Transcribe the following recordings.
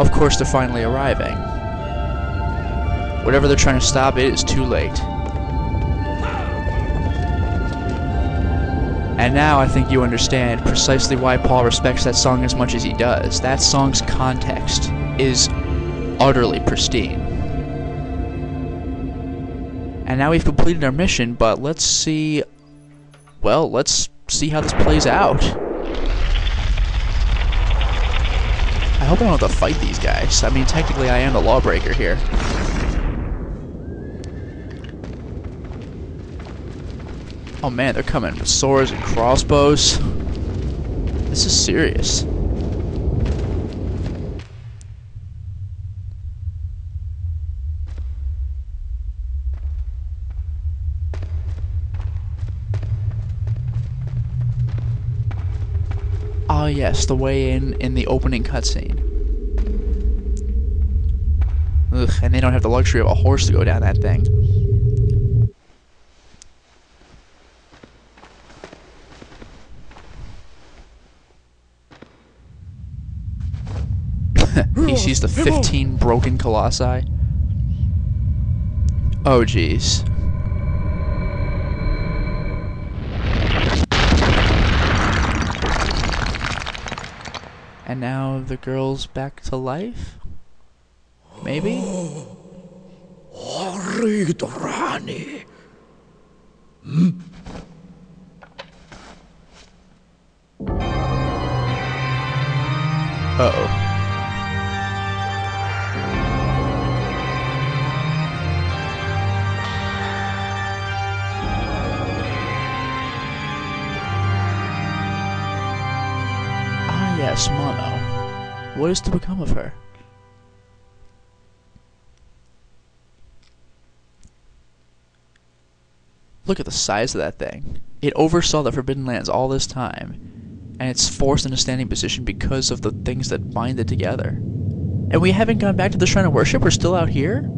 Of course, they're finally arriving. Whatever they're trying to stop, it is too late. And now I think you understand precisely why Paul respects that song as much as he does. That song's context is utterly pristine. And now we've completed our mission, but let's see... Well, let's see how this plays out. I hope I don't have to fight these guys. I mean, technically I am the lawbreaker here. Oh man, they're coming with swords and crossbows. This is serious. Ah yes, the way in the opening cutscene. Ugh, and they don't have the luxury of a horse to go down that thing. He sees the 15 broken Colossi. Oh jeez. And now the girl's back to life? Maybe? Uh-oh. Yes, Mono. What is to become of her? Look at the size of that thing. It oversaw the Forbidden Lands all this time, and it's forced in a standing position because of the things that bind it together. And we haven't gone back to the Shrine of Worship? We're still out here?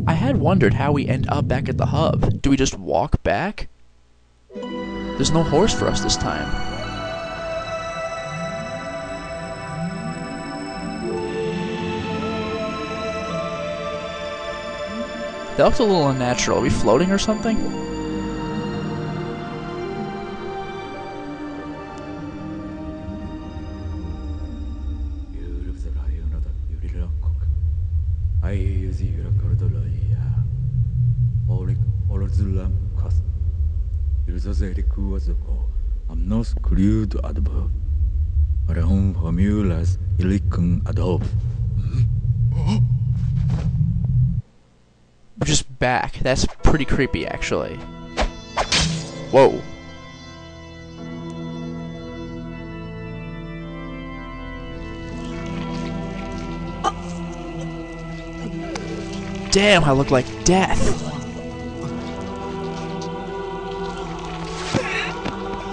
I had wondered how we end up back at the hub. Do we just walk back? There's no horse for us this time. That looks a little unnatural. Are we floating or something? We're just back. That's pretty creepy, actually. Whoa. Damn, I look like death.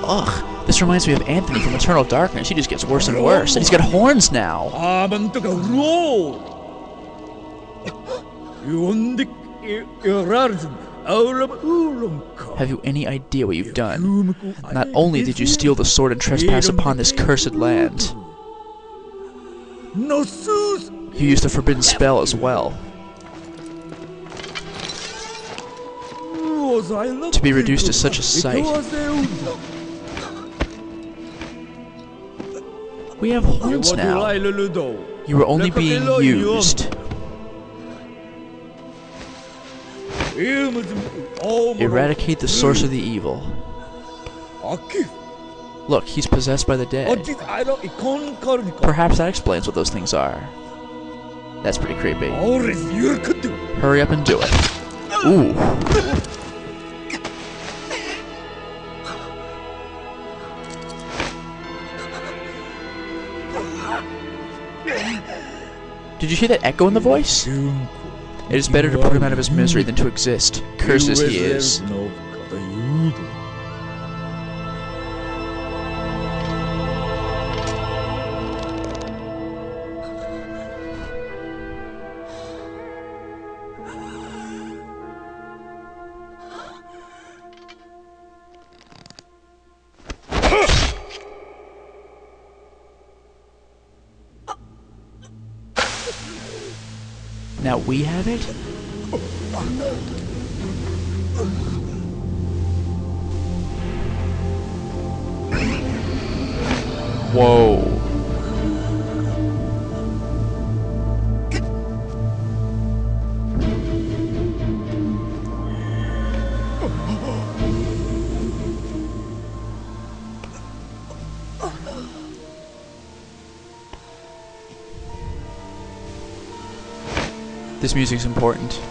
Ugh, this reminds me of Anthony from Eternal Darkness. He just gets worse and worse. And he's got horns now. Have you any idea what you've done? Not only did you steal the sword and trespass upon this cursed land, you used a forbidden spell as well. To be reduced to such a sight. We have horns now. You were only being used. Eradicate the source of the evil. Look, he's possessed by the dead. Perhaps that explains what those things are. That's pretty creepy. Hurry up and do it. Ooh. Did you hear that echo in the voice? It is better to put him out of his misery than to exist, cursed as he is. Now we have it? Whoa. This music's important.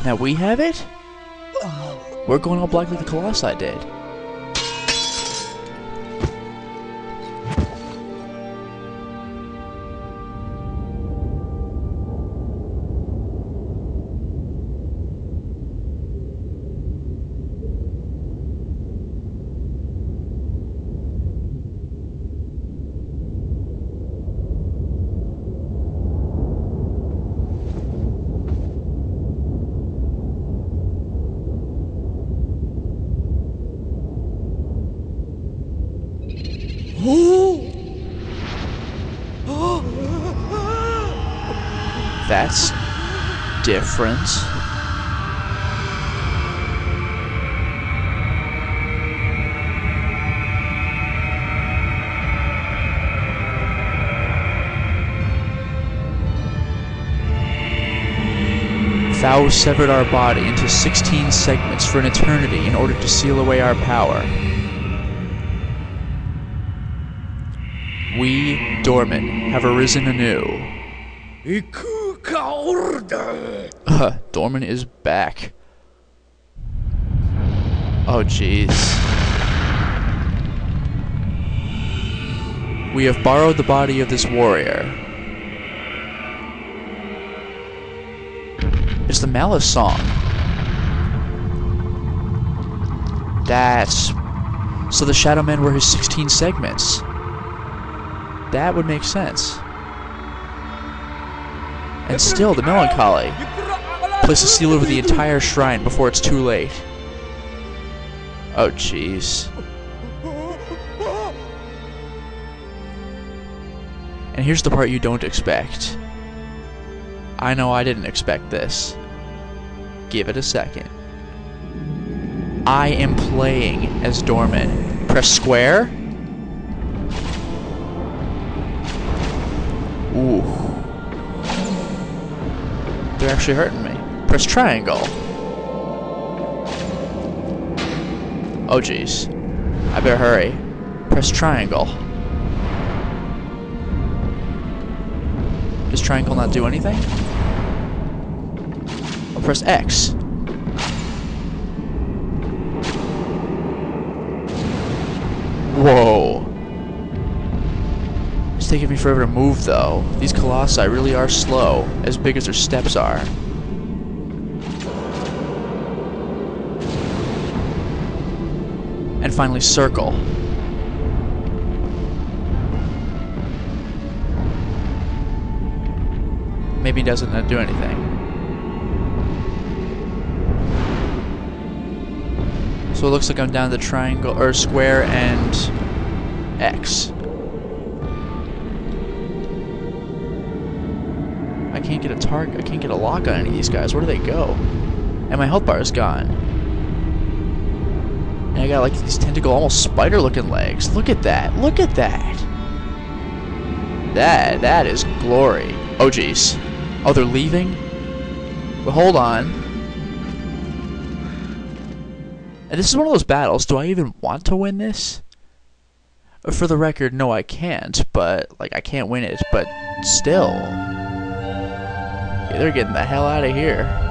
Now we have it? We're going all black like the Colossi did. That's different. Thou severed our body into 16 segments for an eternity in order to seal away our power. We, Dormin, have arisen anew. Dormin is back. Oh jeez. We have borrowed the body of this warrior. It's the Malice song. That's... So the Shadow Men were his 16 segments. That would make sense. And still, the melancholy. Place a seal over the entire shrine before it's too late. Oh, jeez. And here's the part you don't expect. I know I didn't expect this. Give it a second. I am playing as Dormin. Press square. Ooh. They're actually hurting me. Press triangle. Oh jeez. I better hurry. Press triangle. Does triangle not do anything? I'll press X. Whoa. It's taking me forever to move, though. These Colossi really are slow, as big as their steps are. And finally, circle. Maybe it doesn't do anything. So it looks like I'm down to triangle, or square and X. I can't get a target. I can't get a lock on any of these guys. Where do they go? And my health bar is gone. And I got like these tentacle, almost spider-looking legs. Look at that. Look at that. That is glory. Oh jeez. Oh, they're leaving? Well, hold on. And this is one of those battles. Do I even want to win this? For the record, no, I can't. But like, I can't win it. But still. They're getting the hell out of here.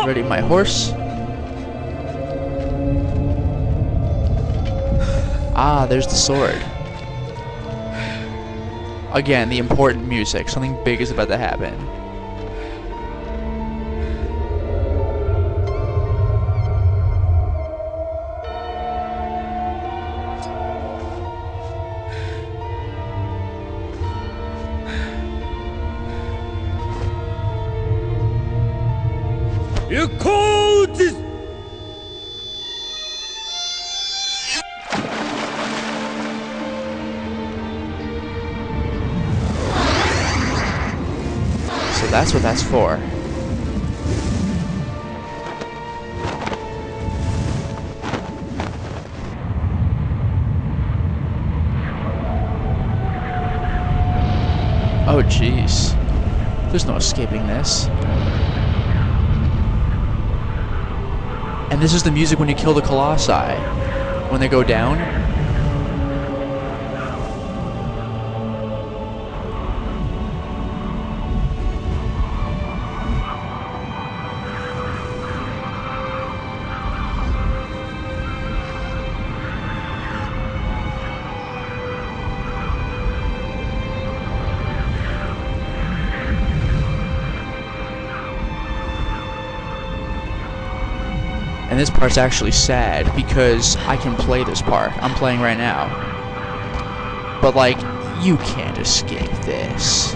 Ready my horse. Ah, there's the sword. Again, the important music. Something big is about to happen. So that's what that's for. Oh jeez. There's no escaping this. And this is the music when you kill the Colossi. When they go down. And this part's actually sad because I can play this part. I'm playing right now. But like, you can't escape this.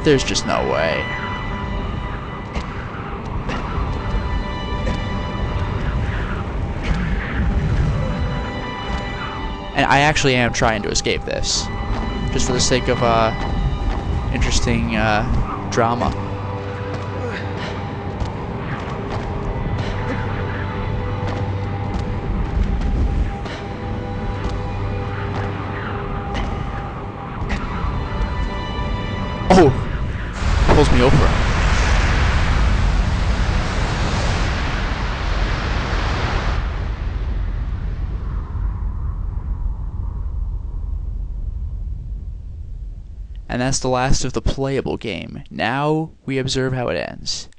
There's just no way. And I actually am trying to escape this. Just for the sake of, interesting, drama. Oh! Pulls me over. And that's the last of the playable game. Now we observe how it ends.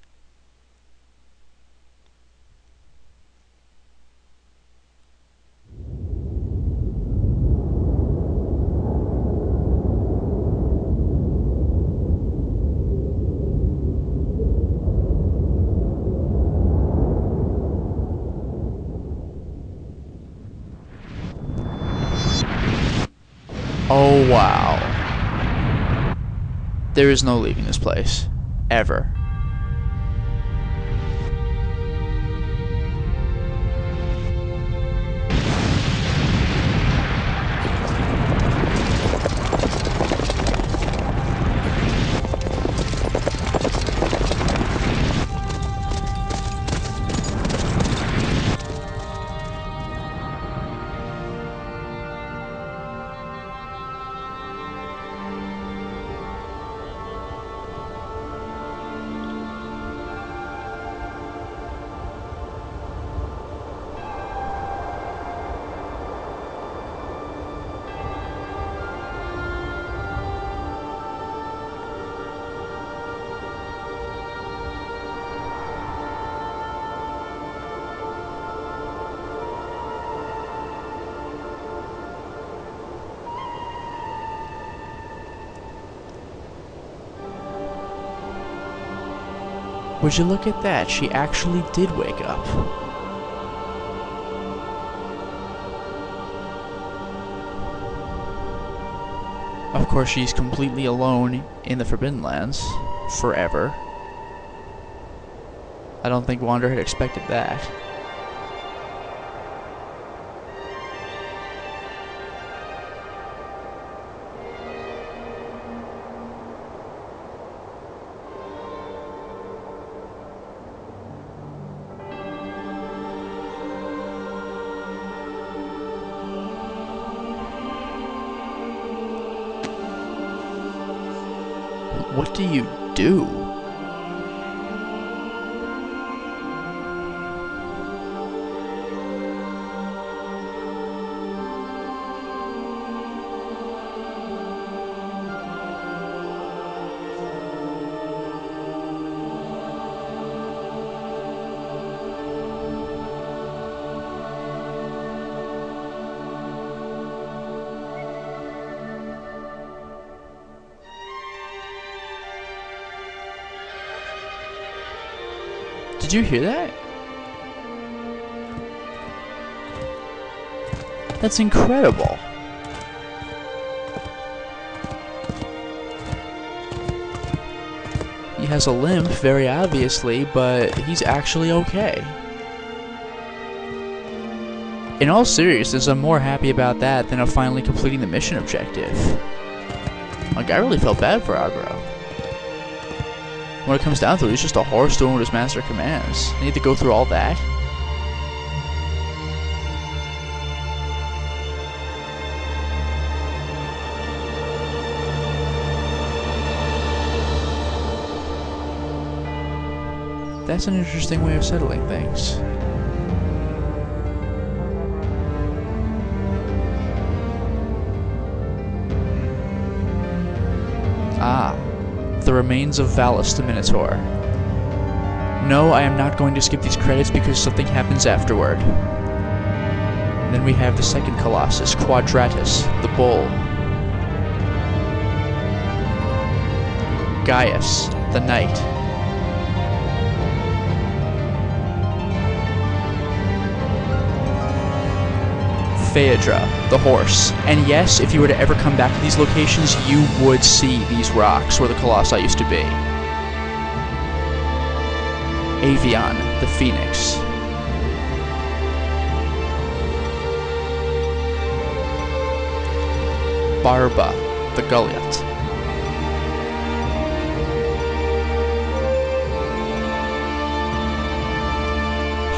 Oh wow. There is no leaving this place. Ever. Would you look at that? She actually did wake up. Of course, she's completely alone in the Forbidden Lands. Forever. I don't think Wander had expected that. What do you do? Did you hear that? That's incredible. He has a limp, very obviously, but he's actually okay. In all seriousness, I'm more happy about that than of finally completing the mission objective. Like, I really felt bad for Agro. When it comes down to it, he's just a horse doing what his master commands. I need to go through all that? That's an interesting way of settling things. Ah, the remains of Valus the Minotaur. No, I am not going to skip these credits because something happens afterward. And then we have the second Colossus, Quadratus, the bull. Gaius, the knight. Phaedra, the horse. And yes, if you were to ever come back to these locations, you would see these rocks where the Colossi used to be. Avion, the phoenix. Barba, the gullet.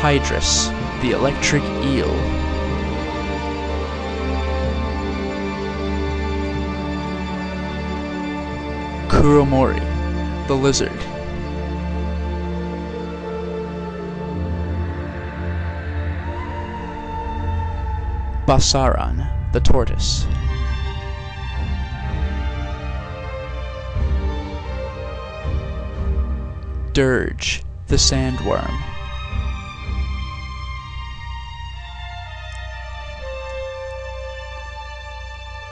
Hydrus, the electric eel. Kuromori, the lizard. Basaran, the tortoise. Dirge, the sandworm.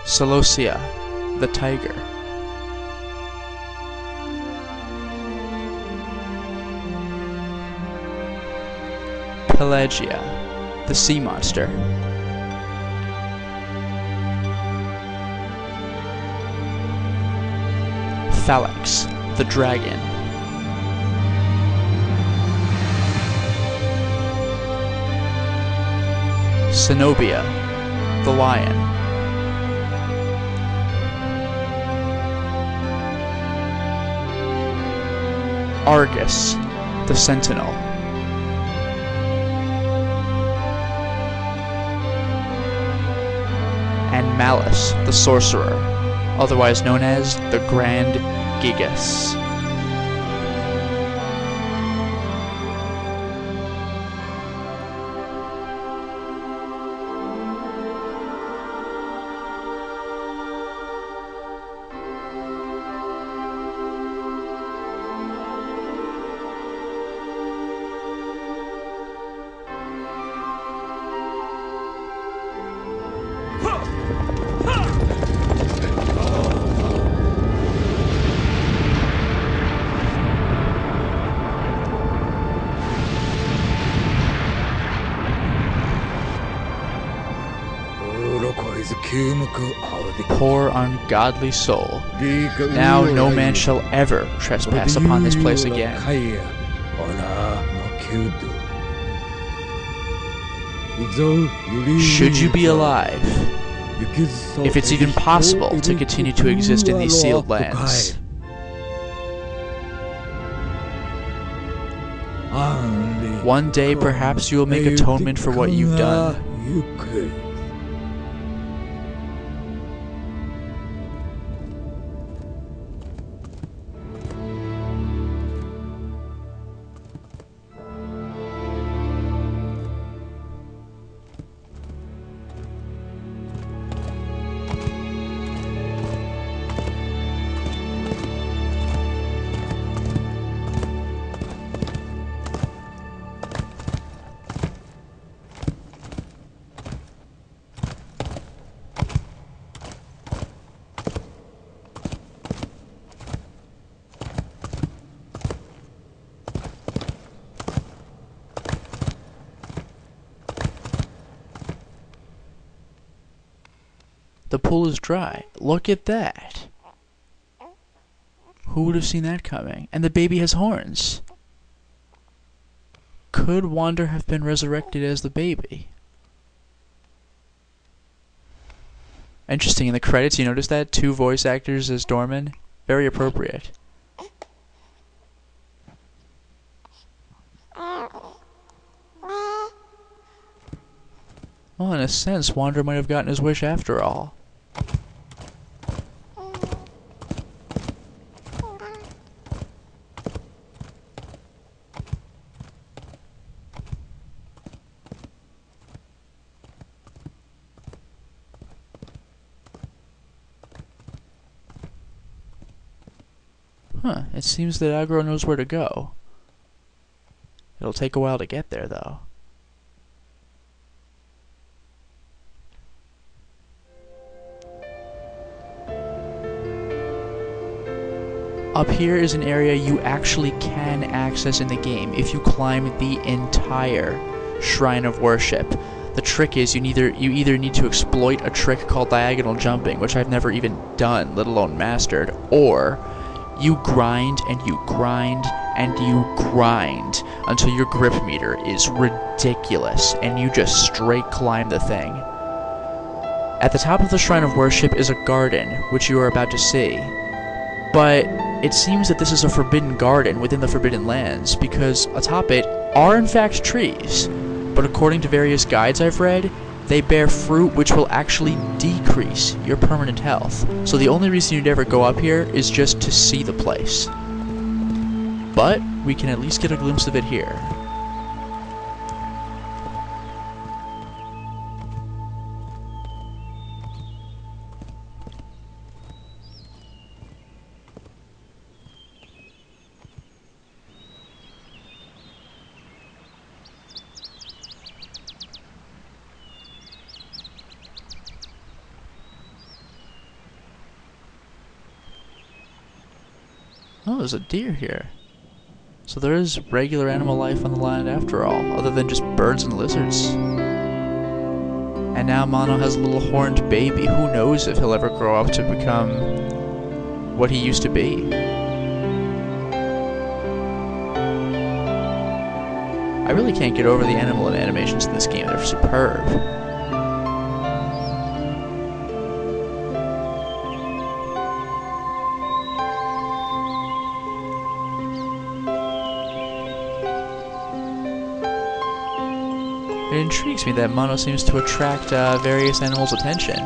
Celosia, the tiger. Pelagia, the sea monster. Phalanx, the dragon. Cenobia, the lion. Argus, the sentinel. And Malus, the sorcerer, otherwise known as the Grand Gigas. Poor ungodly soul. Now no man shall ever trespass upon this place again. Should you be alive, if it's even possible to continue to exist in these sealed lands. One day perhaps you will make atonement for what you've done. The pool is dry. Look at that. Who would have seen that coming? And the baby has horns. Could Wander have been resurrected as the baby? Interesting, in the credits you notice that? 2 voice actors as Dormin? Very appropriate. Well, in a sense, Wander might have gotten his wish after all. Huh, it seems that Agro knows where to go. It'll take a while to get there, though. Up here is an area you actually can access in the game if you climb the entire Shrine of Worship. The trick is you either need to exploit a trick called diagonal jumping, which I've never even done, let alone mastered, or you grind and you grind and you grind until your grip meter is ridiculous and you just straight climb the thing. At the top of the Shrine of Worship is a garden, which you are about to see. But it seems that this is a forbidden garden within the Forbidden Lands, because atop it are in fact trees, but according to various guides I've read, they bear fruit which will actually decrease your permanent health. So the only reason you'd ever go up here is just to see the place. But we can at least get a glimpse of it here. Oh, there's a deer here. So there is regular animal life on the land after all, other than just birds and lizards. And now Mono has a little horned baby. Who knows if he'll ever grow up to become what he used to be. I really can't get over the animal and animations in this game. They're superb. It intrigues me that Mono seems to attract various animals' attention.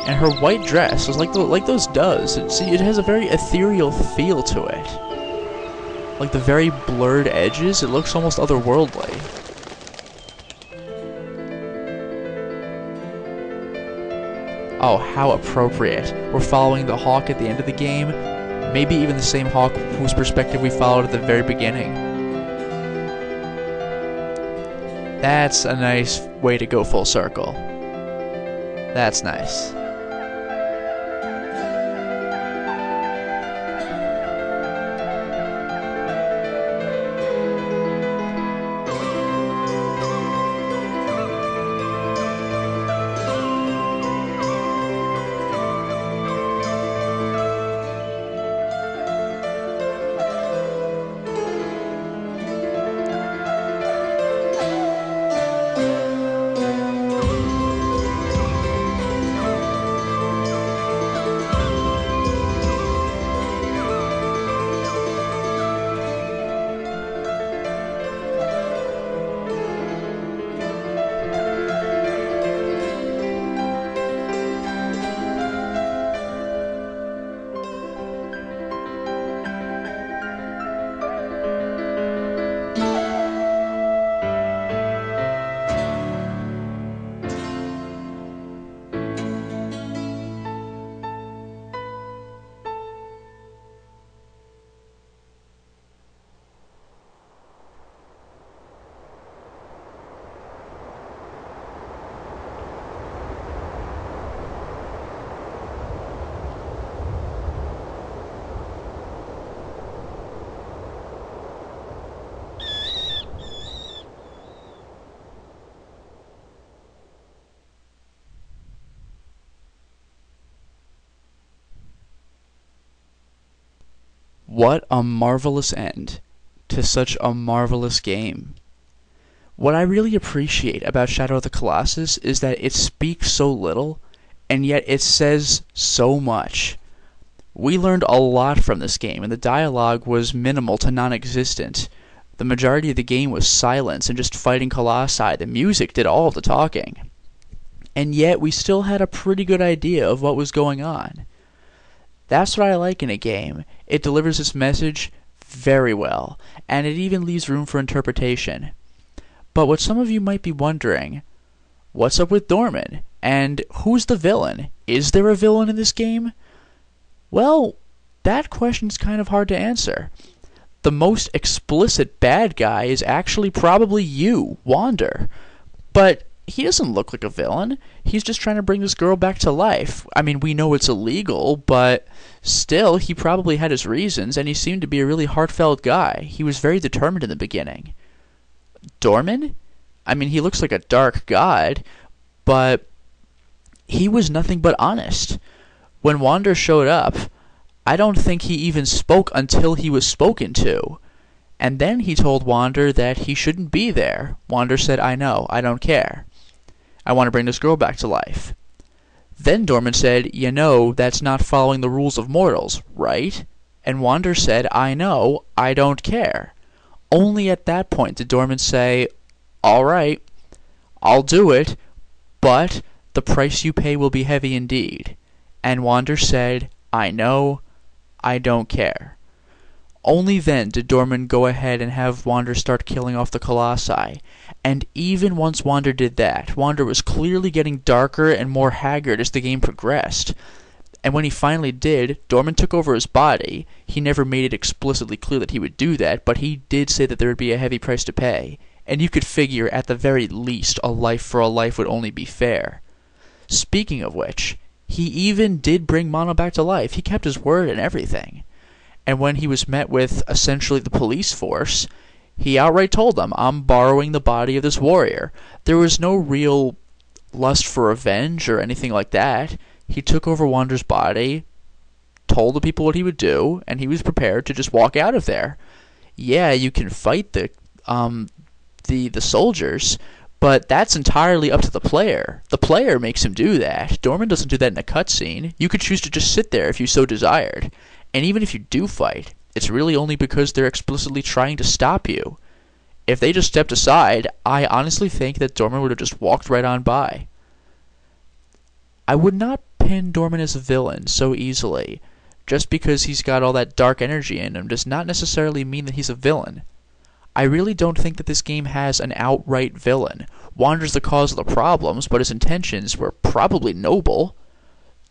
And her white dress is like those doves. It has a very ethereal feel to it. Like the very blurred edges, it looks almost otherworldly. Oh, how appropriate. We're following the hawk at the end of the game. Maybe even the same hawk whose perspective we followed at the very beginning. That's a nice way to go full circle. That's nice. What a marvelous end to such a marvelous game. What I really appreciate about Shadow of the Colossus is that it speaks so little, and yet it says so much. We learned a lot from this game, and the dialogue was minimal to non-existent. The majority of the game was silence and just fighting Colossi. The music did all of the talking. And yet we still had a pretty good idea of what was going on. That's what I like in a game. It delivers its message very well, and it even leaves room for interpretation. But what some of you might be wondering, what's up with Dormin? And who's the villain? Is there a villain in this game? Well, that question's kind of hard to answer. The most explicit bad guy is actually probably you, Wander. But he doesn't look like a villain. He's just trying to bring this girl back to life. I mean, we know it's illegal, but still, he probably had his reasons, and he seemed to be a really heartfelt guy. He was very determined in the beginning. Dormin? I mean, he looks like a dark god, but he was nothing but honest. When Wander showed up, I don't think he even spoke until he was spoken to. And then he told Wander that he shouldn't be there. Wander said, I know, I don't care. I want to bring this girl back to life. Then Dormin said, you know, that's not following the rules of mortals, right? And Wander said, I know, I don't care. Only at that point did Dormin say, all right, I'll do it, but the price you pay will be heavy indeed. And Wander said, I know, I don't care. Only then did Dormin go ahead and have Wander start killing off the Colossi. And even once Wander did that, Wander was clearly getting darker and more haggard as the game progressed. And when he finally did, Dormin took over his body. He never made it explicitly clear that he would do that, but he did say that there would be a heavy price to pay. And you could figure, at the very least, a life for a life would only be fair. Speaking of which, he even did bring Mono back to life. He kept his word and everything. And when he was met with, essentially, the police force, he outright told them, I'm borrowing the body of this warrior. There was no real lust for revenge or anything like that. He took over Wander's body, told the people what he would do, and he was prepared to just walk out of there. Yeah, you can fight the soldiers, but that's entirely up to the player. The player makes him do that. Dormin doesn't do that in a cutscene. You could choose to just sit there if you so desired. And even if you do fight, it's really only because they're explicitly trying to stop you. If they just stepped aside, I honestly think that Dormin would have just walked right on by. I would not pin Dormin as a villain so easily. Just because he's got all that dark energy in him does not necessarily mean that he's a villain. I really don't think that this game has an outright villain. Wander's the cause of the problems, but his intentions were probably noble.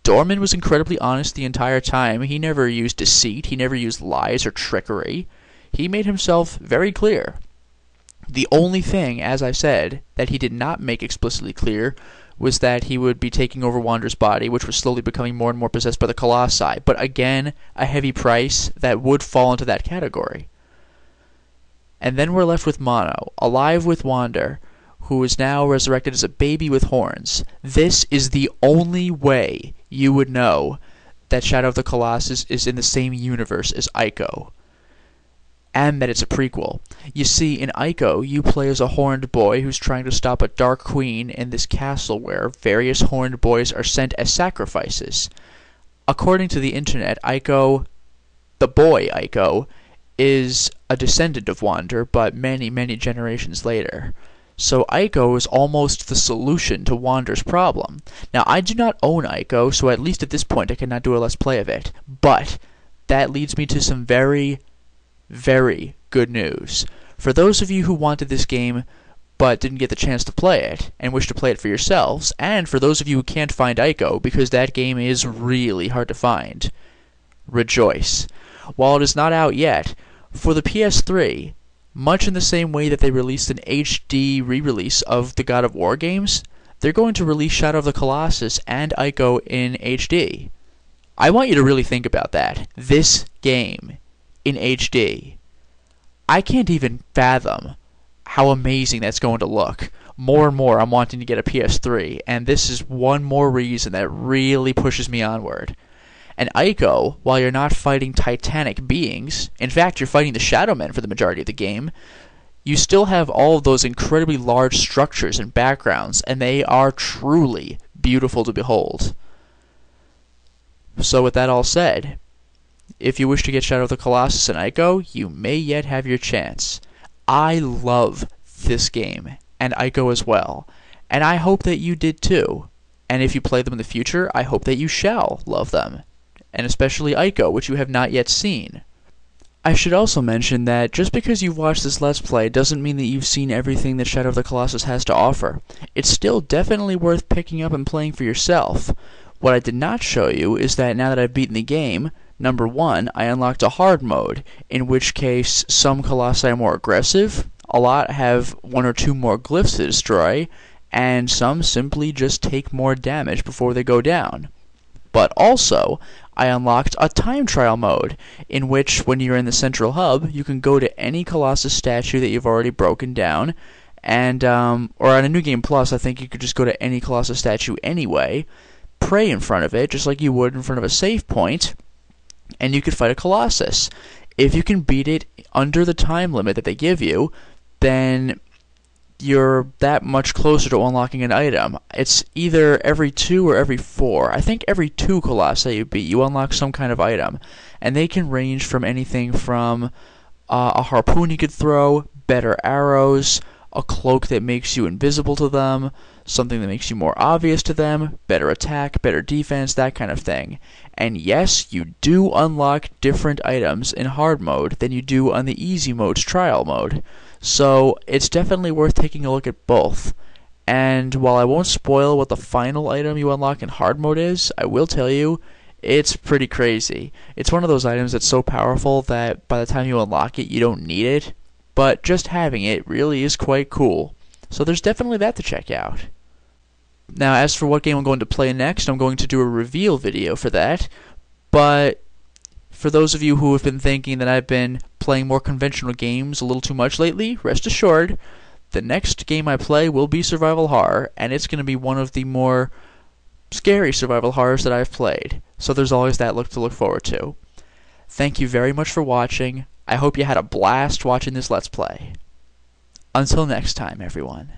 Dormin was incredibly honest the entire time. He never used deceit. He never used lies or trickery. He made himself very clear. The only thing, as I said, that he did not make explicitly clear was that he would be taking over Wander's body, which was slowly becoming more and more possessed by the Colossi. But again, a heavy price that would fall into that category. And then we're left with Mono, alive with Wander, who is now resurrected as a baby with horns. This is the only way you would know that Shadow of the Colossus is in the same universe as Ico, and that it's a prequel. You see, in Ico, you play as a horned boy who's trying to stop a dark queen in this castle where various horned boys are sent as sacrifices. According to the internet, Ico, the boy Ico, is a descendant of Wander, but many, many generations later. So Ico is almost the solution to Wander's problem. Now, I do not own Ico, so at least at this point I cannot do a Let's Play of it. But that leads me to some very, very good news. For those of you who wanted this game but didn't get the chance to play it, and wish to play it for yourselves, and for those of you who can't find Ico, because that game is really hard to find, rejoice. While it is not out yet, for the PS3, much in the same way that they released an HD re-release of the God of War games, they're going to release Shadow of the Colossus and Ico in HD. I want you to really think about that. This game in HD. I can't even fathom how amazing that's going to look. More and more I'm wanting to get a PS3, and this is one more reason that really pushes me onward. And Ico, while you're not fighting titanic beings, in fact, you're fighting the Shadow Men for the majority of the game, you still have all of those incredibly large structures and backgrounds, and they are truly beautiful to behold. So with that all said, if you wish to get Shadow of the Colossus and Ico, you may yet have your chance. I love this game, and Ico as well, and I hope that you did too. And if you play them in the future, I hope that you shall love them, and especially Ico, which you have not yet seen. I should also mention that just because you've watched this Let's Play doesn't mean that you've seen everything that Shadow of the Colossus has to offer. It's still definitely worth picking up and playing for yourself. What I did not show you is that now that I've beaten the game, number 1, I unlocked a hard mode, in which case some Colossi are more aggressive, a lot have 1 or 2 more glyphs to destroy, and some simply just take more damage before they go down. But also, I unlocked a time trial mode, in which when you're in the central hub, you can go to any Colossus statue that you've already broken down, and or on a New Game Plus, I think you could just go to any Colossus statue anyway, pray in front of it, just like you would in front of a save point, and you could fight a Colossus. If you can beat it under the time limit that they give you, then you're that much closer to unlocking an item. It's either every 2 or every 4. I think every 2 Colossi you beat, you unlock some kind of item. And they can range from anything from a harpoon you could throw, better arrows, a cloak that makes you invisible to them, something that makes you more obvious to them, better attack, better defense, that kind of thing. And yes, you do unlock different items in hard mode than you do on the easy mode's trial mode. So it's definitely worth taking a look at both. And while I won't spoil what the final item you unlock in hard mode is, I will tell you, it's pretty crazy. It's one of those items that's so powerful that by the time you unlock it, you don't need it. But just having it really is quite cool. So there's definitely that to check out. Now, as for what game I'm going to play next, I'm going to do a reveal video for that. But for those of you who have been thinking that I've been playing more conventional games a little too much lately, rest assured, the next game I play will be survival horror, and it's going to be one of the more scary survival horrors that I've played. So there's always that to look forward to. Thank you very much for watching. I hope you had a blast watching this Let's Play. Until next time, everyone.